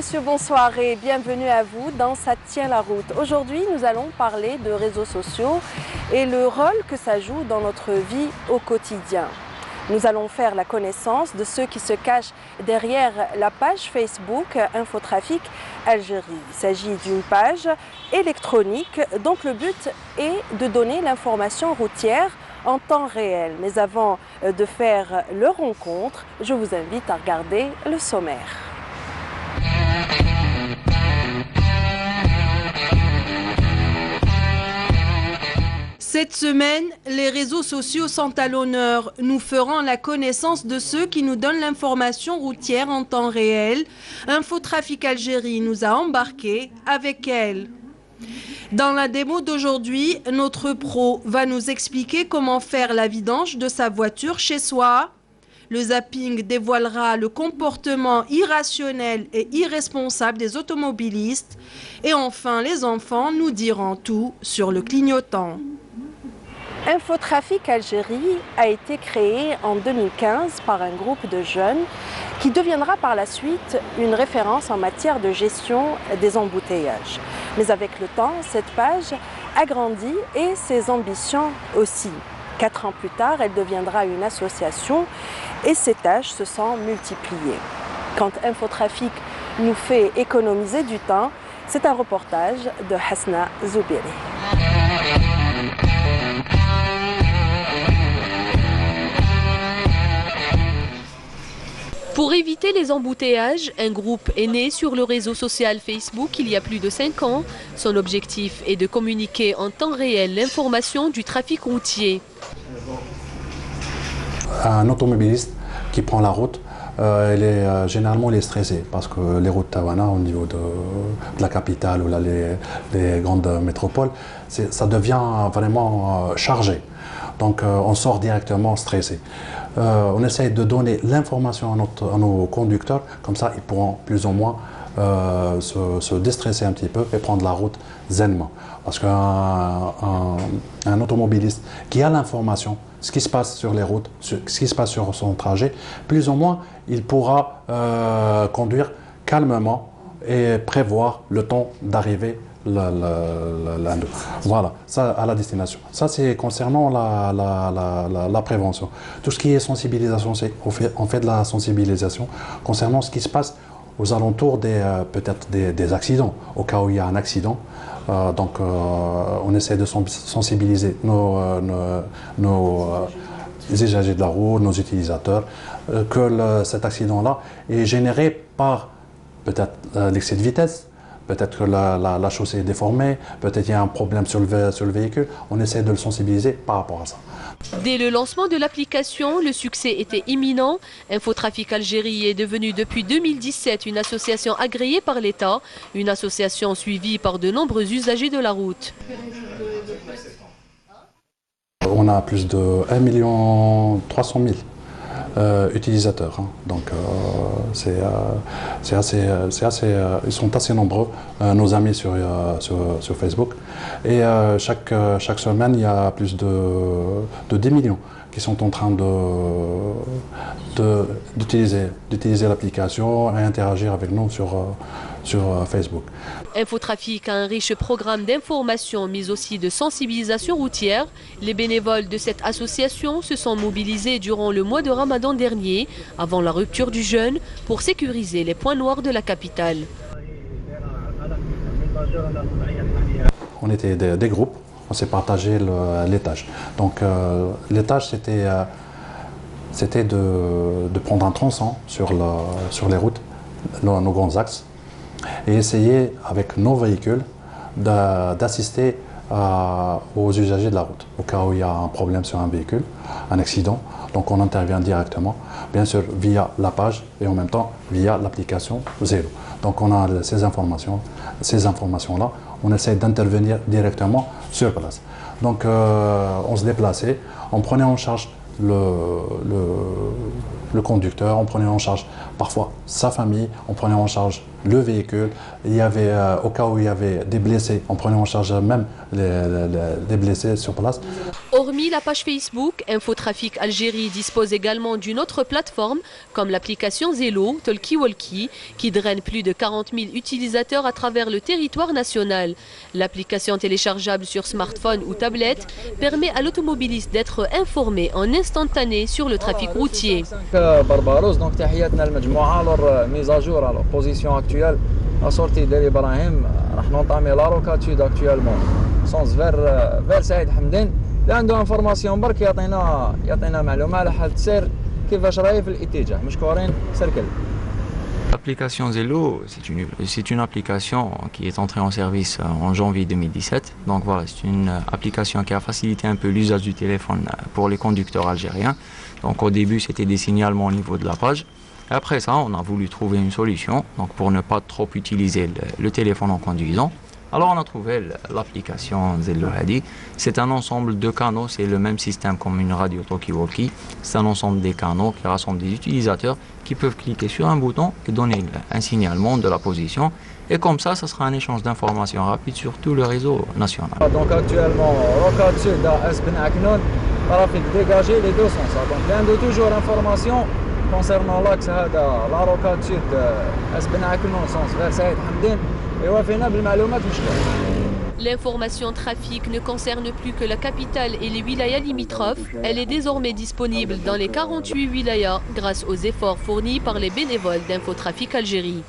monsieur, bonsoir et bienvenue à vous dans Ça tient la route. Aujourd'hui, nous allons parler de réseaux sociaux et le rôle que ça joue dans notre vie au quotidien. Nous allons faire la connaissance de ceux qui se cachent derrière la page Facebook Infotrafic Algérie. Il s'agit d'une page électronique dont le but est de donner l'information routière en temps réel. Mais avant de faire leur rencontre, je vous invite à regarder le sommaire. Cette semaine, les réseaux sociaux sont à l'honneur. Nous ferons la connaissance de ceux qui nous donnent l'information routière en temps réel. Infotrafic Algérie nous a embarqués avec elle. Dans la démo d'aujourd'hui, notre pro va nous expliquer comment faire la vidange de sa voiture chez soi. Le zapping dévoilera le comportement irrationnel et irresponsable des automobilistes. Et enfin, les enfants nous diront tout sur le clignotant. Infotrafic Algérie a été créé en 2015 par un groupe de jeunes qui deviendra par la suite une référence en matière de gestion des embouteillages. Mais avec le temps, cette page a grandi et ses ambitions aussi. 4 ans plus tard, elle deviendra une association et ses tâches se sont multipliées. Quand Infotrafic nous fait économiser du temps, c'est un reportage de Hasna Zoubiri. Pour éviter les embouteillages, un groupe est né sur le réseau social Facebook il y a plus de 5 ans. Son objectif est de communiquer en temps réel l'information du trafic routier. Un automobiliste qui prend la route, généralement il est stressé parce que les routes Tawana au niveau de la capitale ou là, les grandes métropoles, ça devient vraiment chargé. Donc on sort directement stressé. On essaye de donner l'information à nos conducteurs, comme ça ils pourront plus ou moins se déstresser un petit peu et prendre la route zenement. Parce qu'un automobiliste qui a l'information, ce qui se passe sur les routes, ce qui se passe sur son trajet, plus ou moins il pourra conduire calmement et prévoir le temps d'arriver voilà, ça à la destination. Ça c'est concernant la prévention. Tout ce qui est sensibilisation, on fait de la sensibilisation concernant ce qui se passe aux alentours peut-être des accidents, au cas où il y a un accident. On essaie de sensibiliser nos usagers de la route, nos utilisateurs, que cet accident-là est généré par peut-être l'excès de vitesse. Peut-être que la chaussée est déformée, peut-être qu'il y a un problème sur le véhicule. On essaie de le sensibiliser par rapport à ça. Dès le lancement de l'application, le succès était imminent. Infotrafic Algérie est devenue depuis 2017 une association agréée par l'État, une association suivie par de nombreux usagers de la route. On a plus de 1 300 000 utilisateurs. Donc ils sont assez nombreux, nos amis sur Facebook. Et chaque semaine, il y a plus de 10 millions qui sont en train d'utiliser l'application et interagir avec nous sur Facebook. Infotrafic a un riche programme d'information mais aussi de sensibilisation routière. Les bénévoles de cette association se sont mobilisés durant le mois de Ramadan dernier, avant la rupture du jeûne, pour sécuriser les points noirs de la capitale. On était des groupes, on s'est partagé les tâches. Donc les tâches c'était de prendre un tronçon sur les routes, nos grands axes, et essayer avec nos véhicules d'assister aux usagers de la route. Au cas où il y a un problème sur un véhicule, un accident, donc on intervient directement, bien sûr via la page et en même temps via l'application Zéro. Donc on a ces informations-là, on essaie d'intervenir directement sur place. Donc on se déplaçait, on prenait en charge le conducteur, on prenait en charge parfois sa famille, on prenait en charge le véhicule. Il y avait, au cas où il y avait des blessés, on prenait en charge même les blessés sur place. Hormis la page Facebook, Infotrafic Algérie dispose également d'une autre plateforme comme l'application Zello, Talkie Walkie, qui draine plus de 40 000 utilisateurs à travers le territoire national. L'application téléchargeable sur smartphone ou tablette permet à l'automobiliste d'être informé en instantané sur le trafic routier. Barbaros, donc تحياتنا للمجموعة alors mise à jour alors position actuelle assortie de l'Ibrahim راح ننطامي la rocatude actuellement sens vers سعيد حمدان اللي عنده انفورماسيون برك يعطينا معلومة على حالة السير كيفاش راهي في الاتجاه مشكورين سيركل. L'application Zello, c'est une application qui est entrée en service en janvier 2017. Donc voilà, c'est une application qui a facilité un peu l'usage du téléphone pour les conducteurs algériens. Donc au début, c'était des signalements au niveau de la page. Et après ça, on a voulu trouver une solution donc pour ne pas trop utiliser le téléphone en conduisant. Alors on a trouvé l'application Zello Hadi. C'est un ensemble de canaux, c'est le même système comme une radio talkie-walkie. C'est un ensemble des canaux qui rassemblent des utilisateurs qui peuvent cliquer sur un bouton et donner un signalement de la position. Et comme ça sera un échange d'informations rapide sur tout le réseau national. Donc actuellement, Rocade Sud à Es Ben Aknoun, trafic dégagé les deux sens. Donc il y a toujours information concernant l'axe la Rocade Sud Es Ben Aknoun sens vers Saïd Hamden. L'information trafic ne concerne plus que la capitale et les wilayas limitrophes. Elle est désormais disponible dans les 48 wilayas grâce aux efforts fournis par les bénévoles d'Infotrafic Algérie.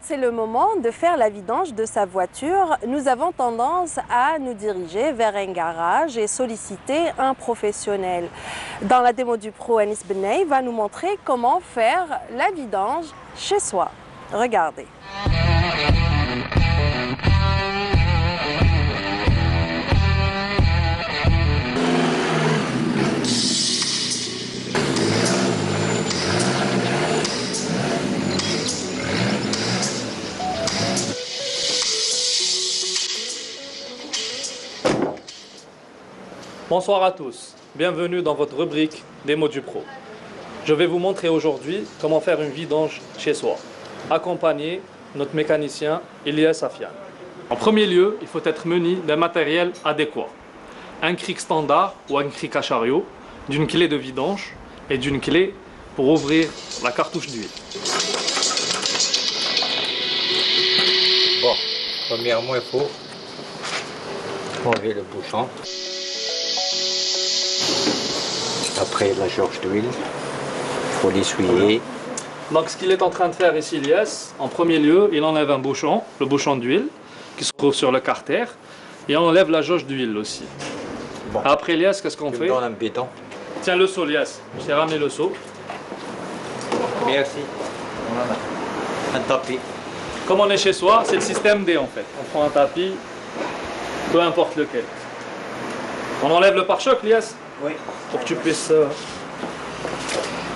C'est le moment de faire la vidange de sa voiture. Nous avons tendance à nous diriger vers un garage et solliciter un professionnel. Dans la démo du pro, Anis Benay va nous montrer comment faire la vidange chez soi. Regardez. Bonsoir à tous, bienvenue dans votre rubrique Démo du Pro. Je vais vous montrer aujourd'hui comment faire une vidange chez soi, accompagné de notre mécanicien Ilyas Safian. En premier lieu, il faut être muni d'un matériel adéquat. Un cric standard ou un cric à chariot, d'une clé de vidange et d'une clé pour ouvrir la cartouche d'huile. Bon, premièrement il faut enlever le bouchon. Après la jauge d'huile, il faut l'essuyer. Donc ce qu'il est en train de faire ici, Ilyas, en premier lieu, il enlève un bouchon, le bouchon d'huile, qui se trouve sur le carter, et on enlève la jauge d'huile aussi. Bon. Après Ilyas, qu'est-ce qu'on fait? Dans un béton. Tiens le seau, Ilyas, je t'ai ramené le seau. Merci. Voilà. Un tapis. Comme on est chez soi, c'est le système D en fait. On prend un tapis, peu importe lequel. On enlève le pare-choc, Ilyas? Oui. Pour que tu puisses...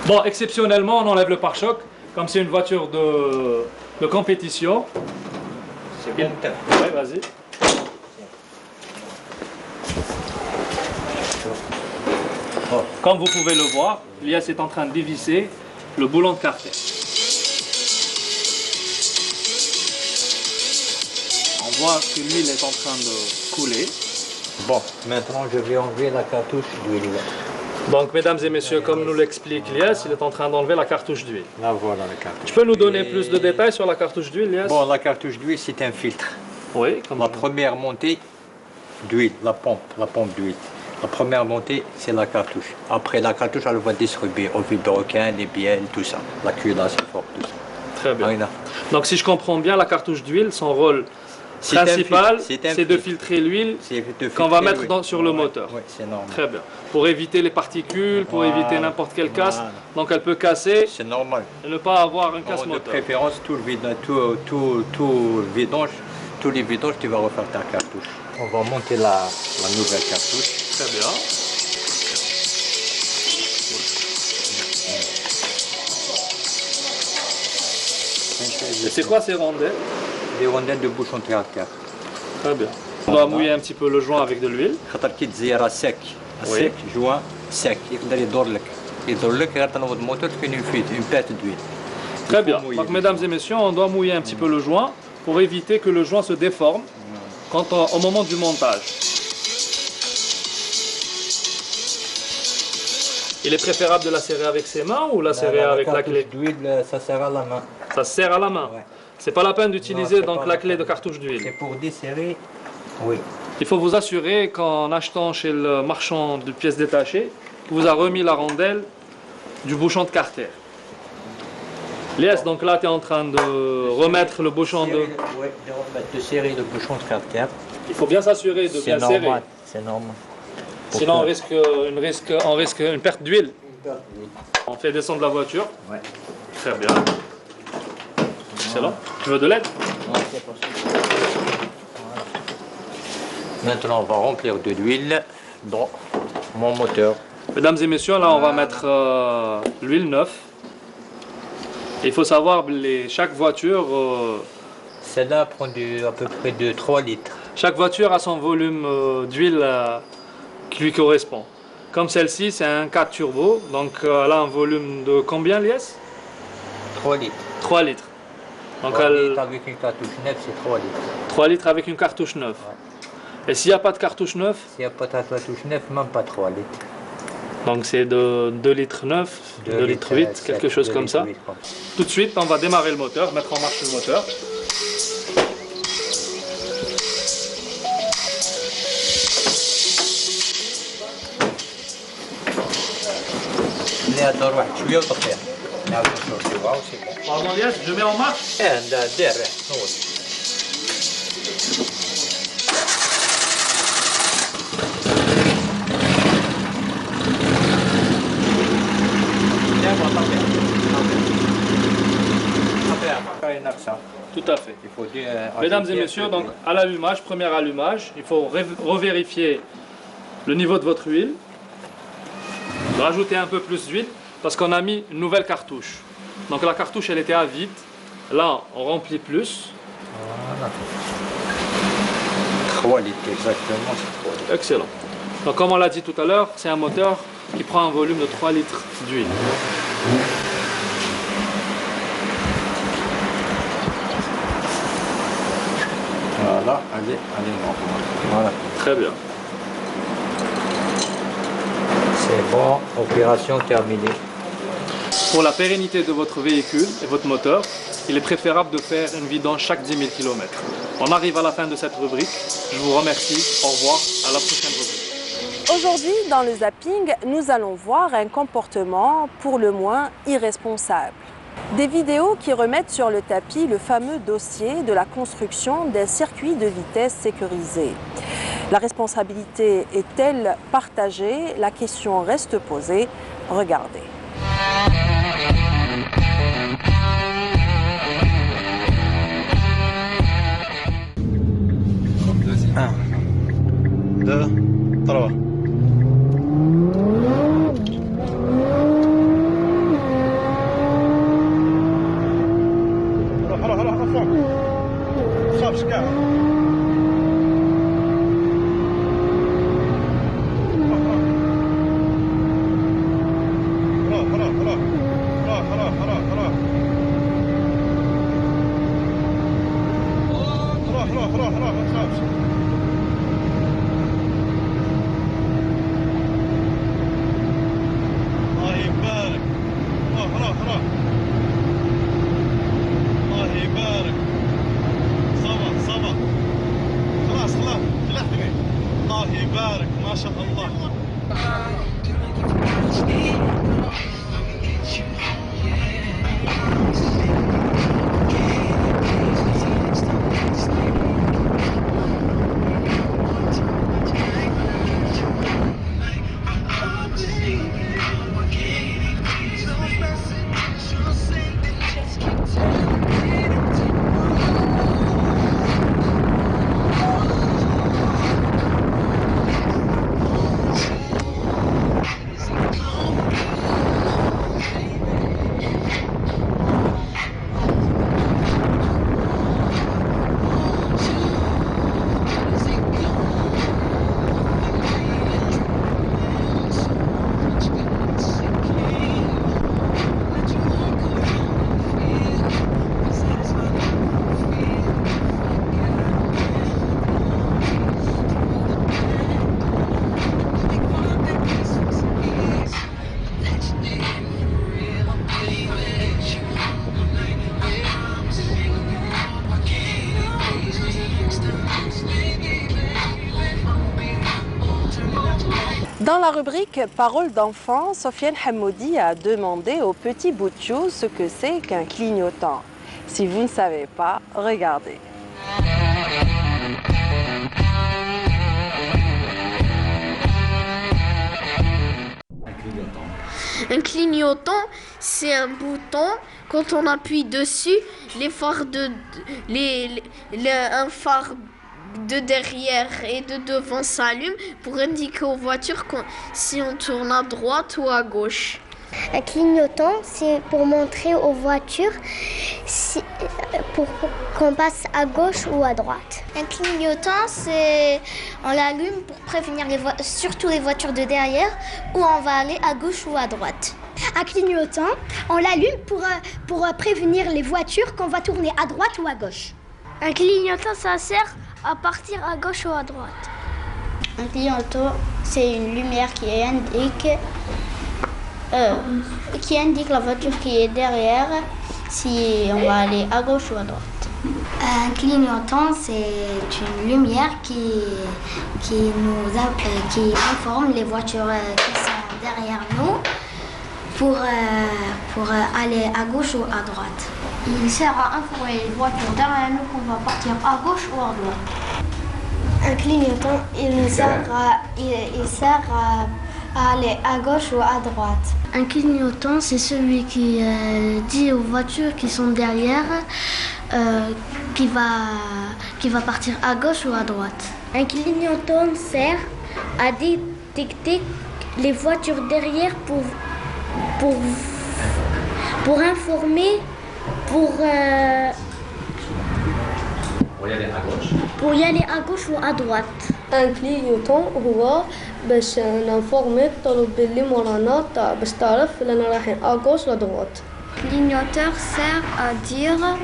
Bon, exceptionnellement, on enlève le pare-choc, comme c'est une voiture de compétition. C'est bien. Oui, vas-y. Bon, comme vous pouvez le voir, Ilyas est en train de dévisser le boulon de carter. On voit que l'huile est en train de couler. Bon, maintenant je vais enlever la cartouche d'huile. Donc, mesdames et messieurs, comme nous l'explique Ilyas, il est en train d'enlever la cartouche d'huile. Là voilà la cartouche. Tu peux nous donner plus de détails sur la cartouche d'huile, Ilyas? Bon, la cartouche d'huile c'est un filtre. Oui, comme la première montée d'huile, la pompe d'huile. La première montée, c'est la cartouche. Après la cartouche, elle va distribuer au huile de requin, les bielles, tout ça. La culasse, tout ça. Très bien. Voilà. Donc si je comprends bien, la cartouche d'huile, son rôle principal, c'est de filtrer l'huile qu'on va mettre sur le moteur. Oui, c'est normal. Très bien. Pour éviter les particules, pour éviter n'importe quelle casse. Donc elle peut casser. C'est normal. Et ne pas avoir un casse moteur. De préférence, tout le vidange, tous les vidanges, tu vas refaire ta cartouche. On va monter la nouvelle cartouche. Très bien. Et c'est quoi ces rondelles? Des rondelles de bouchon tracteur. Très bien. On doit mouiller un petit peu le joint avec de l'huile. Quand tu à sec, Oui. sec, joint, sec. يقدر يدور لك غير تنوض الموتور تكون une perte d'huile. Très bien. Donc, mesdames et messieurs, on doit mouiller un petit peu le joint pour éviter que le joint se déforme au moment du montage. Il est préférable de la serrer avec ses mains ou la serrer avec la clé? D'huile, ça sert à la main. Ça se serre à la main. Ouais. C'est pas la peine d'utiliser Non, donc c'est pas la la clé peine. de cartouche d'huile. C'est pour desserrer. Oui. Il faut vous assurer qu'en achetant chez le marchand de pièces détachées, vous a remis la rondelle du bouchon de carter. Lies, donc là tu es en train de remettre le bouchon de... Oui, de serrer le bouchon de carter. Il faut bien s'assurer de bien serrer. C'est normal. Sinon on risque une perte d'huile. On fait descendre la voiture. Ouais. Très bien. Excellent. Tu veux de l'aide? Non, c'est possible. Voilà. Maintenant, on va remplir de l'huile dans mon moteur. Mesdames et messieurs, là on va mettre l'huile neuve. Il faut savoir, chaque voiture... Celle-là prend à peu près de 3 litres. Chaque voiture a son volume d'huile qui lui correspond. Comme celle-ci, c'est un 4 turbo, donc elle a un volume de combien, Lies? 3 litres. 3 litres. Donc 3 litres avec une cartouche neuve, c'est 3 litres. 3 litres avec une cartouche neuve. Et s'il n'y a pas de cartouche neuve, S'il n'y a pas de cartouche neuve, même pas 3 litres. donc c'est de 2 litres 9, 2 litres 8, quelque chose comme ça. Tout de suite, on va démarrer le moteur, mettre en marche le moteur. نقدر واحد شويه وطفيها نعاود نشوفوها وسي بون. Pardon Lies, je mets en marche. دير نوض. Tout à fait. Mesdames et messieurs, donc à l'allumage, premier allumage, il faut revérifier le niveau de votre huile, rajouter un peu plus d'huile parce qu'on a mis une nouvelle cartouche. Donc la cartouche elle était à vide, là on remplit plus. Voilà. 3 litres exactement, c'est 3 litres. Excellent. Donc comme on l'a dit tout à l'heure, c'est un moteur qui prend un volume de 3 litres d'huile. Voilà, allez, voilà. Très bien. C'est bon, opération terminée. Pour la pérennité de votre véhicule et votre moteur, il est préférable de faire une vidange chaque 10 000 km. On arrive à la fin de cette rubrique. Je vous remercie. Au revoir. À la prochaine rubrique. Aujourd'hui, dans le zapping, nous allons voir un comportement pour le moins irresponsable. Des vidéos qui remettent sur le tapis le fameux dossier de la construction d'un circuit de vitesse sécurisé. La responsabilité est-elle partagée? La question reste posée. Regardez. 1, 2, 3. روح فوق. تخافش كاع. روح ما تخافش. الله يبارك. روح. الله يبارك. صبر. خلاص لحقني. الله يبارك ما شاء الله. rubrique Paroles d'enfants, Sofiane Hamoudi a demandé au petit Boutchou ce que c'est qu'un clignotant. Si vous ne savez pas, regardez. Un clignotant, c'est un bouton. Quand on appuie dessus, un phare de derrière et de devant s'allume pour indiquer aux voitures si on tourne à droite ou à gauche. Un clignotant, c'est pour montrer aux voitures pour qu'on passe à gauche ou à droite. Un clignotant, on l'allume pour prévenir surtout les voitures de derrière où on va aller à gauche ou à droite. Un clignotant, on l'allume pour prévenir les voitures qu'on va tourner à droite ou à gauche. Un clignotant, ça sert à partir à gauche ou à droite. Un clignotant, c'est une lumière qui indique la voiture qui est derrière si on va aller à gauche ou à droite. Un clignotant, c'est une lumière qui informe les voitures qui sont derrière nous pour aller à gauche ou à droite. Il sert à informer les voitures derrière nous qu'on va partir à gauche ou à droite. Un clignotant, il sert à aller à gauche ou à droite. Un clignotant, c'est celui qui dit aux voitures qui sont derrière qui va partir à gauche ou à droite. Un clignotant sert à détecter les voitures derrière pour informer, pour y aller à gauche ou à droite. Un clignotant هو باش نفورمي الطلب اللي مورانا باش تعرف لنا رايحين à gauche ou à droite. Clignoteur sert à dire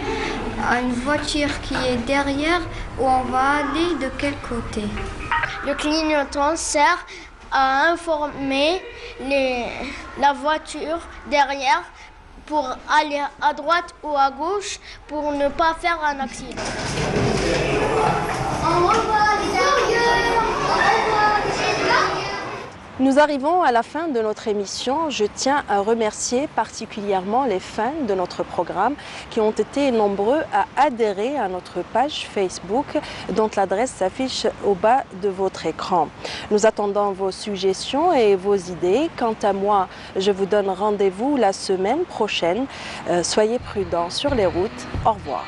à une voiture qui est derrière où on va aller de quel côté. Le clignotant sert à informer la voiture derrière pour aller à droite ou à gauche pour ne pas faire un accident. Nous arrivons à la fin de notre émission. Je tiens à remercier particulièrement les fans de notre programme qui ont été nombreux à adhérer à notre page Facebook dont l'adresse s'affiche au bas de votre écran. Nous attendons vos suggestions et vos idées. Quant à moi, je vous donne rendez-vous la semaine prochaine. Soyez prudents sur les routes. Au revoir.